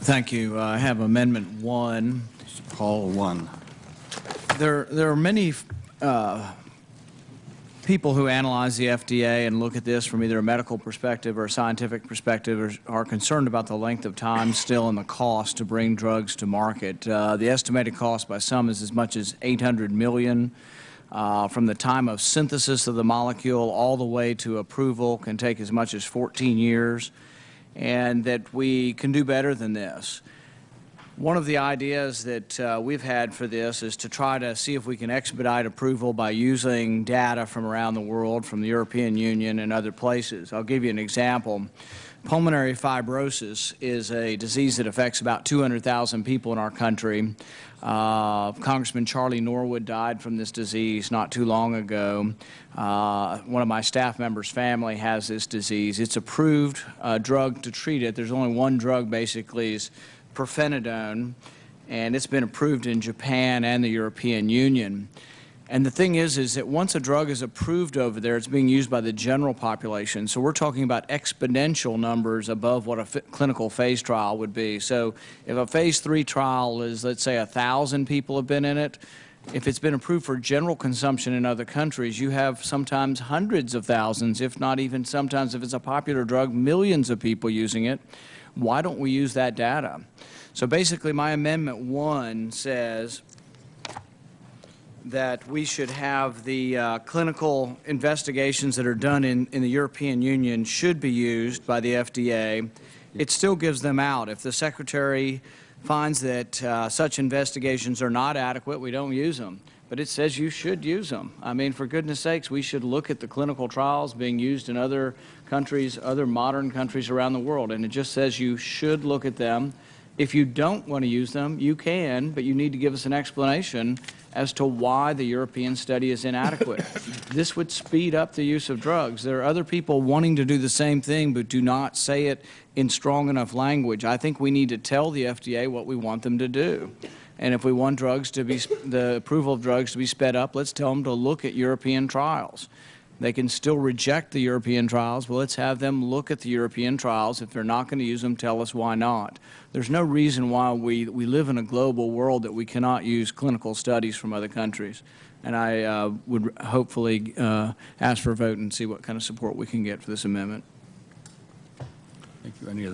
Thank you. I have Amendment 1. Call 1. There are many people who analyze the FDA and look at this from either a medical perspective or a scientific perspective are concerned about the length of time still and the cost to bring drugs to market. The estimated cost by some is as much as $800 million. From the time of synthesis of the molecule all the way to approval can take as much as 14 years, and that we can do better than this. One of the ideas that we've had for this is to try to see if we can expedite approval by using data from around the world, from the European Union and other places. I'll give you an example. Pulmonary fibrosis is a disease that affects about 200,000 people in our country. Congressman Charlie Norwood died from this disease not too long ago. One of my staff members' family has this disease. It's approved drug to treat it. There's only one drug basically, is pirfenidone, and it's been approved in Japan and the European Union. And the thing is that once a drug is approved over there, it's being used by the general population. So we're talking about exponential numbers above what a clinical phase trial would be. So if a phase 3 trial is, let's say, 1,000 people have been in it, if it's been approved for general consumption in other countries, you have sometimes hundreds of thousands, if not even sometimes, if it's a popular drug, millions of people using it. Why don't we use that data? So basically, my Amendment 1 says that we should have the clinical investigations that are done in the European Union should be used by the FDA. It still gives them out. If the Secretary finds that such investigations are not adequate, we don't use them. But it says you should use them. I mean, for goodness sakes, we should look at the clinical trials being used in other countries, other modern countries around the world, and it just says you should look at them. If you don't want to use them, you can, but you need to give us an explanation as to why the European study is inadequate. This would speed up the use of drugs. There are other people wanting to do the same thing but do not say it in strong enough language. I think we need to tell the FDA what we want them to do. And if we want drugs to be, the approval of drugs to be sped up, let's tell them to look at European trials. They can still reject the European trials. Well, let's have them look at the European trials. If they're not going to use them, tell us why not. There's no reason why we live in a global world that we cannot use clinical studies from other countries. And I would hopefully ask for a vote and see what kind of support we can get for this amendment. Thank you. Any other